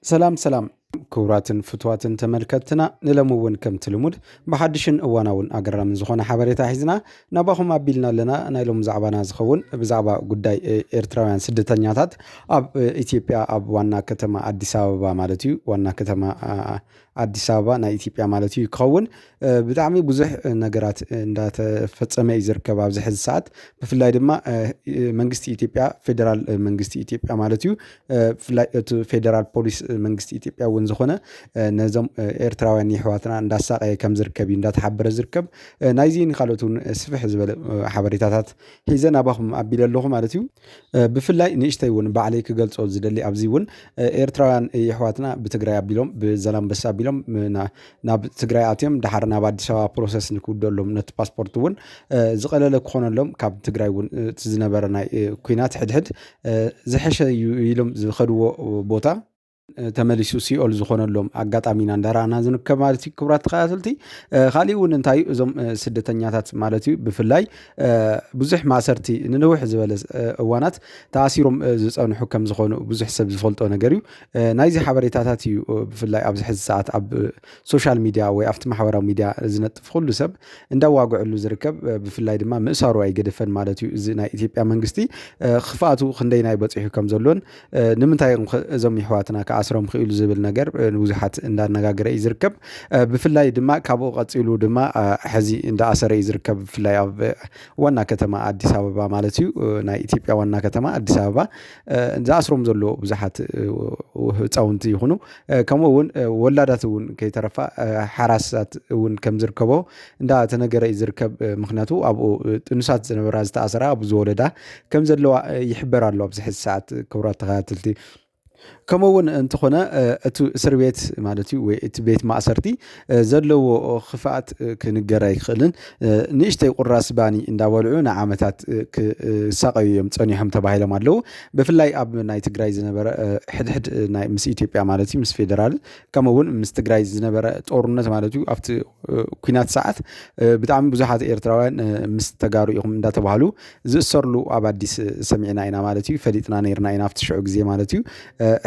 ሰላም ክቡራትን ፍትዋትን ተመልከትና ንለምውን ከም ትልሙድ ብሓድሽን እዋናውን ኣገራምን ዝኾነ ሓበሬታ ሒዝና ናባኹም ኣቢልና ኣለና። ናይ ሎም ዛዕባና ዝኸውን ብዛዕባ ጉዳይ ኤርትራውያን ስደተኛታት ኣብ ኢትዮጵያ ኣብ ዋና ከተማ አዲስ አበባ ማለት እዩ ዋና ከተማ አዲስ አበባ ናይ ኢትዮጵያ ማለት እዩ ክኸውን ብጣዕሚ ብዙሕ ነገራት እንዳተፈጸመ እዩ ዝርከብ ኣብዚ ሕዚ ሰዓት ብፍላይ ድማ መንግስቲ ኢትዮጵያ ፌደራል መንግስቲ ኢትዮጵያ ማለት እዩ ብፍላይ እቲ ፌደራል ፖሊስ መንግስቲ ኢትዮጵያ እውን ዝኾነ ነዞም ኤርትራውያን ኣሕዋትና እንዳሳቀየ ከም ዝርከብ እዩ እንዳተሓበረ ዝርከብ ናይዚን ካልኦትን ስፍሕ ዝበለ ሓበሬታታት ሒዘን ናባኹም ኣቢለ ኣለኹ ማለት እዩ። ብፍላይ ንእሽተይ እውን ባዕለይ ክገልጾ ዝደሊ ኣብዚ እውን ኤርትራውያን ኣሕዋትና ብትግራይ ኣቢሎም ብዛላምበሳ ኣቢሎም ናብ ትግራይ ኣትዮም ድሓር ናብ ኣዲስ አበባ ፕሮሰስ ንክውደሎም ነቲ ፓስፖርት እውን ዝቐለለ ክኾነሎም ካብ ትግራይ እውን እቲ ዝነበረ ናይ ኩናት ሕድሕድ ዝሐሸ ኢሎም ዝኸድዎ ቦታ ተመሊሱ ሲኦል ዝኾነሎም ኣጋጣሚና እንዳራኣና ዝንከብ ማለት እዩ። ክቡራት ተኸታተልቲ ካሊእ እውን እንታይ እዞም ስደተኛታት ማለት እዩ ብፍላይ ብዙሕ ማእሰርቲ ንነዊሕ ዝበለ እዋናት ተኣሲሮም ዝፀንሑ ከም ዝኾኑ ብዙሕ ሰብ ዝፈልጦ ነገር እዩ። ናይዚ ሓበሬታታት እዩ ብፍላይ ኣብዚ ሕዚ ሰዓት ኣብ ሶሻል ሚድያ ወይ ኣብቲ ማሕበራዊ ሚድያ ዝነጥፍ ኩሉ ሰብ እንዳዋግዐሉ ዝርከብ ብፍላይ ድማ ምእሳሩ ኣይገደፈን ማለት እዩ። እዚ ናይ ኢትዮጵያ መንግስቲ ክፍኣቱ ክንደይ ናይ በፂሑ ከም ዘሎን ንምንታይ እዞም ኣሕዋትና ኣስሮም ክኢሉ ዝብል ነገር ብዙሓት እንዳነጋገረ እዩ ዝርከብ። ብፍላይ ድማ ካብኡ ቀፂሉ ድማ ሕዚ እንዳኣሰረ እዩ ዝርከብ ብፍላይ ኣብ ዋና ከተማ አዲስ አበባ ማለት እዩ ናይ ኢትዮጵያ ዋና ከተማ አዲስ አበባ ዝኣስሮም ዘሎ ብዙሓት ህፃውንቲ ይኹኑ ከምኡ እውን ወላዳት እውን ከይተረፋ ሓራሳት እውን ከም ዝርከቦ እንዳተነገረ እዩ ዝርከብ። ምክንያቱ ኣብኡ ጥኑሳት ዝነበራ ዝተኣሰራ ኣብ ዝወለዳ ከም ዘለዋ ይሕበር ኣሎ ኣብዚ ሕዚ ሰዓት ክቡራት ተኸታተልቲ። ከምኡውን እንተኾነ እቲ እስር ቤት ማለት እዩ ወይ እቲ ቤት ማእሰርቲ ዘለዎ ክፍኣት ክንገር ኣይክእልን ንእሽተይ ቁራስ ባኒ እንዳበልዑ ንዓመታት ክሳቀዩ እዮም ፀኒሖም ተባሂሎም ኣለው። ብፍላይ ኣብ ናይ ትግራይ ዝነበረ ሕድሕድ ናይ ምስ ኢትዮጵያ ማለት እዩ ምስ ፌደራል ከምኡውን ምስ ትግራይ ዝነበረ ጦርነት ማለት እዩ ኣብቲ ኩናት ሰዓት ብጣዕሚ ብዙሓት ኤርትራውያን ምስ ተጋሩ ኢኹም እንዳተባሃሉ ዝእሰርሉ ኣብ አዲስ ሰሚዕና ኢና ማለት እዩ ፈሊጥና ነርና ኢና ኣብቲ ሽዑ ግዜ ማለት እዩ።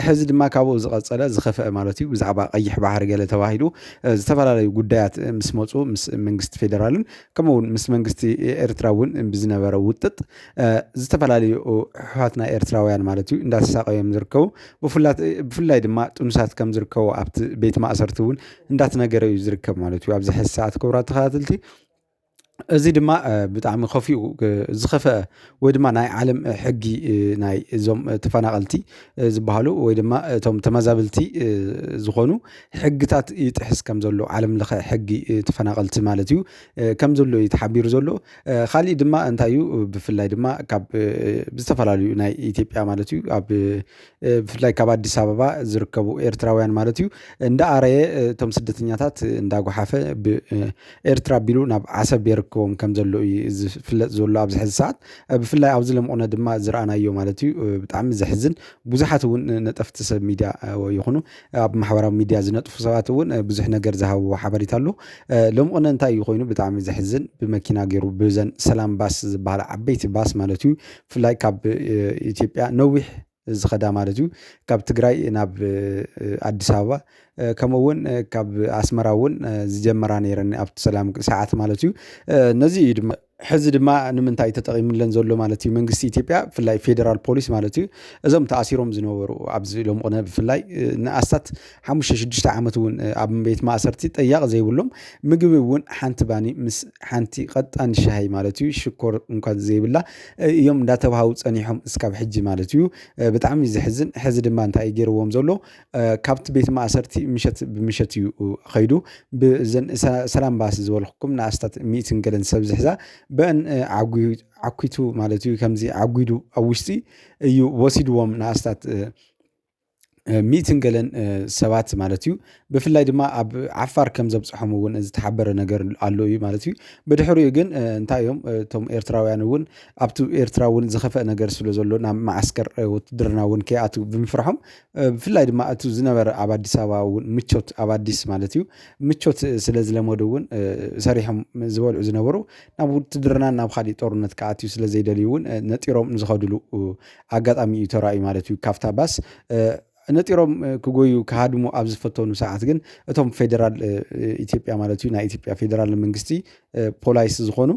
ሕዚ ድማ ካብኡ ዝቐፀለ ዝኸፍአ ማለት እዩ ብዛዕባ ቀይሕ ባሕሪ ገለ ተባሂሉ ዝተፈላለዩ ጉዳያት ምስ መፁ ምስ መንግስቲ ፌደራልን ከምኡውን ምስ መንግስቲ ኤርትራ እውን ብዝነበረ ውጥጥ ዝተፈላለዩ ኣሕዋትና ኤርትራውያን ማለት እዩ እንዳተሳቀዮም ዝርከቡ ብፍላይ ድማ ጥኑሳት ከም ዝርከቡ ኣብቲ ቤት ማእሰርቲ እውን እንዳተነገረ እዩ ዝርከብ ማለት እዩ ኣብዚ ሕዚ ሰዓት ክቡራት ተኸታተልቲ። እዚ ድማ ብጣዕሚ ከፊኡ ዝኸፍአ ወይ ድማ ናይ ዓለም ሕጊ ናይ እዞም ተፈናቐልቲ ዝበሃሉ ወይ ድማ እቶም ተመዛበልቲ ዝኾኑ ሕግታት ይጥሕስ ከም ዘሎ ዓለም ለኸ ሕጊ ተፈናቐልቲ ማለት እዩ ከም ዘሎ እዩ ተሓቢሩ ዘሎ። ካሊእ ድማ እንታይ እዩ ብፍላይ ድማ ካብ ዝተፈላለዩ ናይ ኢትዮጵያ ማለት እዩ ኣብ ብፍላይ ካብ አዲስ አበባ ዝርከቡ ኤርትራውያን ማለት እዩ እንዳኣረየ እቶም ስደተኛታት እንዳጓሓፈ ብኤርትራ ኣቢሉ ናብ ዓሰብ ይርከቦም ከም ዘሎ እዩ ዝፍለጥ ዘሎ ኣብዚ ሕዚ ሰዓት ብፍላይ ኣብዚ ለምቆነ ድማ ዝረኣናዮ ማለት እዩ ብጣዕሚ ዘሕዝን ብዙሓት እውን ነጠፍቲ ሰብ ሚድያ ይኹኑ ኣብ ማሕበራዊ ሚድያ ዝነጥፉ ሰባት እውን ብዙሕ ነገር ዝሃብዎ ሓበሬታ ኣሎ። ለምቆነ እንታይ እዩ ኮይኑ ብጣዕሚ ዘሕዝን ብመኪና ገይሩ ብዘን ሰላም ባስ ዝበሃል ዓበይቲ ባስ ማለት እዩ ብፍላይ ካብ ኢትዮጵያ ነዊሕ ዝኸዳ ማለት እዩ ካብ ትግራይ ናብ አዲስ አበባ ከምኡውን ካብ ኣስመራ እውን ዝጀመራ ነይረን ኣብቲ ሰላም ሰዓት ማለት እዩ። ነዚ እዩ ድማ ሕዚ ድማ ንምንታይ ተጠቒሙለን ዘሎ ማለት እዩ መንግስቲ ኢትዮጵያ ብፍላይ ፌደራል ፖሊስ ማለት እዩ እዞም ተኣሲሮም ዝነበሩ ኣብዚ ለምቆነ ብፍላይ ንኣስታት 5-6 ዓመት እውን ኣብ ቤት ማእሰርቲ ጠያቕ ዘይብሎም ምግቢ እውን ሓንቲ ባኒ ምስ ሓንቲ ቀጣን ሻሂ ማለት እዩ ሽኮር እንኳን ዘይብላ እዮም እንዳተባሃው ፀኒሖም እስካብ ሕጂ ማለት እዩ ብጣዕሚ ዘሕዝን። ሕዚ ድማ እንታይ ገይርዎም ዘሎ ካብቲ ቤት ማእሰርቲ ምሸት ብምሸት እዩ ኸይዱ ብዘን ሰላም ባስ ዝበልኩም ንኣስታት 100 ገለን ሰብ ዝሕዛ በን ዓኪቱ ማለት እዩ ከምዚ ዓጉዱ ኣብ ውሽጢ እዩ ወሲድዎም ንኣስታት 100 ገለን ሰባት ማለት እዩ። ብፍላይ ድማ ኣብ ዓፋር ከም ዘብፅሖም እውን ዝተሓበረ ነገር ኣሎ እዩ ማለት እዩ። ብድሕሪኡ ግን እንታይ እዮም እቶም ኤርትራውያን እውን ኣብቲ ኤርትራ እውን ዝኸፍአ ነገር ስለ ዘሎ ናብ ማዓስከር ውትድርና እውን ከይኣትው ብምፍርሖም ብፍላይ ድማ እቲ ዝነበረ ኣብ አዲስ አበባ እውን ምቾት ኣብ አዲስ ማለት እዩ ምቾት ስለ ዝለመዱ እውን ሰሪሖም ዝበልዑ ዝነበሩ ናብ ውትድርና ናብ ካሊእ ጦርነት ከኣትዩ ስለ ዘይደልዩ እውን ነጢሮም ዝኸድሉ ኣጋጣሚ እዩ ተራእዩ ማለት እዩ ካብታ ባስ ነጢሮም ክጎዩ ካድሙ ኣብ ዝፈተኑ ሰዓት ግን እቶም ፌደራል ኢትዮጵያ ማለት እዩ ናይ ኢትዮጵያ ፌደራል መንግስቲ ፖላይስ ዝኾኑ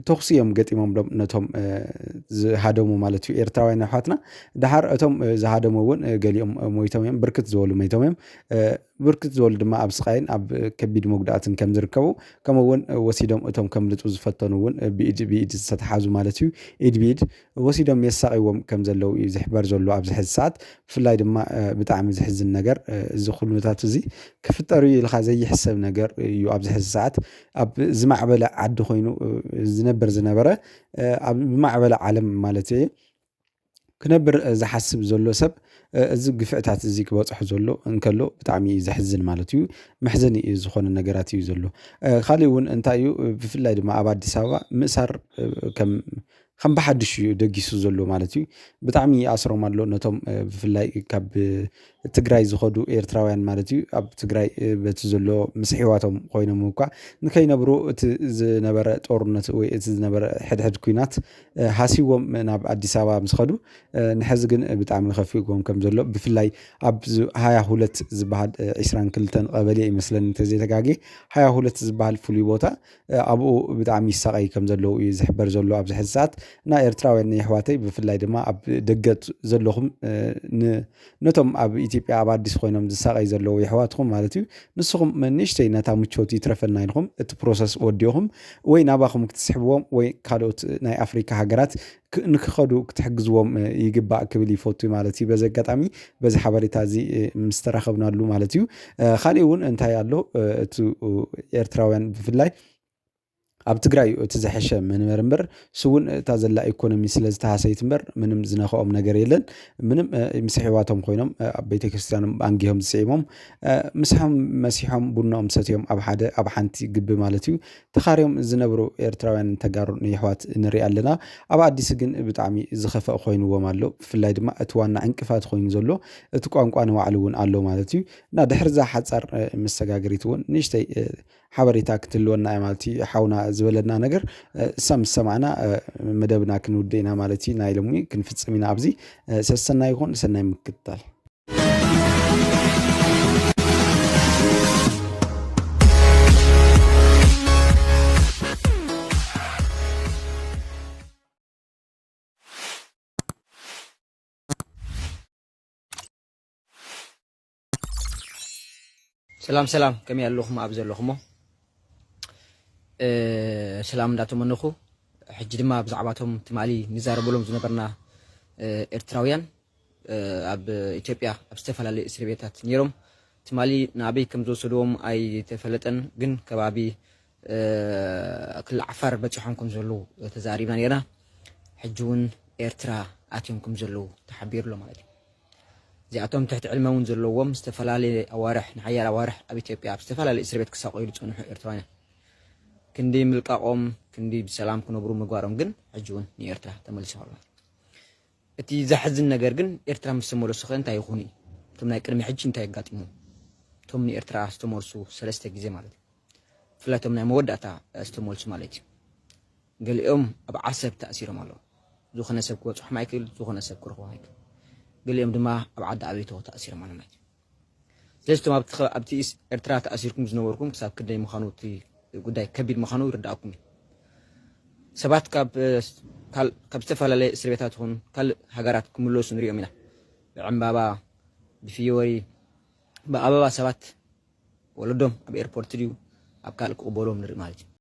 ተኽሲ እዮም ገጢሞምሎም ነቶም ዝሃደሙ ማለት እዩ ኤርትራውያን ኣሕዋትና ድሓር እቶም ዝሃደሙ እውን ገሊኦም ሞይቶም እዮም ብርክት ዝበሉ ሞይቶም እዮም ብርክት ዝበሉ ድማ ኣብ ስቃይን ኣብ ከቢድ መጉዳእትን ከም ዝርከቡ ከምኡውን ወሲዶም እቶም ከምልጡ ዝፈተኑ እውን ብኢድ ዝተተሓዙ ማለት እዩ ኢድ ብኢድ ወሲዶም የሳቂዎም ከም ዘለው እዩ ዝሕበር ዘሎ ኣብዚ ሕዚ ሰዓት ብፍላይ ድማ ብጣዕሚ ዝሕዝን ነገር እዚ ኩነታት እዚ ክፍጠር ኢልካ ዘይሕሰብ ነገር እዩ ኣብዚ ሕዚ ሰዓት ኣብ ዝማዕበለ ዓዲ ኮይኑ ዝነበረ ኣብ ዝማዕበለ ዓለም ማለት እዩ ክነብር ዝሓስብ ዘሎ ሰብ እዚ ግፍዕታት እዚ ክበፅሑ ዘሎ እንከሎ ብጣዕሚ ዘሕዝን ማለት እዩ መሕዘኒ ዝኾነ ነገራት እዩ ዘሎ ካሊእ እውን እንታይ እዩ ብፍላይ ድማ ኣብ ኣዲስ ኣበባ ምእሳር ከም ብሓድሽ እዩ ደጊሱ ዘሎ ማለት እዩ ብጣዕሚ ኣስሮም ኣሎ ነቶም ብፍላይ ካብ ትግራይ ዝኸዱ ኤርትራውያን ማለት እዩ ኣብ ትግራይ በቲ ዘሎ ምስ ሒዋቶም ኮይኖም እኳ ንከይነብሩ እቲ ዝነበረ ጦርነት ወይ እቲ ዝነበረ ሕድሕድ ኩናት ሃሲቦም ናብ ኣዲስ ኣበባ ምስ ኸዱ ንሕዚ ግን ብጣዕሚ ከፊጎም ከም ዘሎ ብፍላይ ኣብ 22 ዝበሃል 22 ቀበሌ ይመስለኒ እንተዘይተጋጊ 22 ዝበሃል ፍሉይ ቦታ ኣብኡ ብጣዕሚ ይሳቀይ ከም ዘለው እዩ ዝሕበር ዘሎ ኣብዚ ሕዚ ሰዓት እና ኤርትራውያን ኣሕዋተይ ብፍላይ ድማ ኣብ ደገት ዘለኹም ነቶም ኣብ ኢትዮጵያ ኣብ ኣዲስ ኮይኖም ዝሳቀይ ዘለው ኣሕዋትኩም ማለት እዩ ንስኹም ንእሽተይ ነታ ምቾት ይትረፈና ኢልኩም እቲ ፕሮሰስ ወዲኹም ወይ ናባኹም ክትስሕብዎም ወይ ካልኦት ናይ ኣፍሪካ ሃገራት ንክኸዱ ክትሕግዝዎም ይግባእ ክብል ይፈቱ ማለት እዩ በዚ ኣጋጣሚ በዚ ሓበሬታ እዚ ምስ ተራኸብናሉ ማለት እዩ ካሊእ እውን እንታይ ኣሎ እቲ ኤርትራውያን ብፍላይ ኣብ ትግራይ እቲ ዝሐሸ መንበር እምበር ስውን እታ ዘላ ኢኮኖሚ ስለ ዝተሃሰይት እምበር ምንም ዝነኽኦም ነገር የለን ምንም ምስ ሒዋቶም ኮይኖም ኣብ ቤተክርስትያን ኣንጊሆም ዝስዒሞም ምስሖም መሲሖም ቡናኦም ሰትዮም ኣብ ሓደ ኣብ ሓንቲ ግቢ ማለት እዩ ተኻርዮም ዝነብሩ ኤርትራውያን ተጋሩ ኣሕዋት ንርኢ ኣለና ኣብ ኣዲስ ግን ብጣዕሚ ዝኸፈአ ኮይኑዎም ኣሎ ብፍላይ ድማ እቲ ዋና ዕንቅፋት ኮይኑ ዘሎ እቲ ቋንቋ ንባዕሉ እውን ኣሎ ማለት እዩ እና ድሕርዛ ሓፃር መሰጋገሪት እውን ንእሽተይ ሓበሬታ ክትልወና ማለት እዩ ሓውና ዝበለና ነገር ሰም ሰማዕና መደብና ክንውደይና ማለት እዩ ናይ ሎሚ ክንፍጽም ኢና ኣብዚ ሰሰና ይኹን ሰናይ ምክትታል سلام كم ياللوخم أبزلوخمو سلام داتو منخو حج دما بزعباتهم تمالي نزاربولهم زنبرنا إرتراويان أب إثيوبيا أبستفلا لإسرائيليات نيروم تمالي نابي كم زو سلوم أي تفلتن جن كبابي كل عفار بتشحنكم زلو تزاريبنا ينا حجون إرترا أتيمكم زلو تحبير له مالي زياتهم تحت علمهم زلوهم استفلا لأوارح نحيا الأوارح أبي إثيوبيا أبستفلا لإسرائيليات كساقيل تونح إرتراويان كندي ملقاهم كندي بسلام كنو برو مقارم جن حجون ني إرترا تملسوا الله اتي زحزن نجار جن إرترا مسمولو سخن تايخوني تمنا يكرمي حج انتا يقاتمو تمني إرترا استمولسو سلسته جزي مالتي فلا تمنا موداتا استمولسو مالتي قال يوم أب عصب تأثيره مالو زو خنا سب كوت حمايكل زو خنا سب كرخو هيك قال يوم دما أبعد عبيته تأثيره مالو مالتي لستم أبتيس إرترا تأثيركم زنوركم كساب كدي مخانوتي ጉዳይ ከቢድ መኻኑ ይርዳአኩም ሰባት ካብ ዝተፈላለዩ እስር ቤታት ሆኑ ካል ሃገራት ክምለሱ ንሪኦም ኢና ብዕምባባ ብፊዮሪ በአበባ ሰባት ወለዶም ኣብ ኤርፖርት ድዩ ኣብ ካልእ ክቕበሎም ንርኢ ማለት እዩ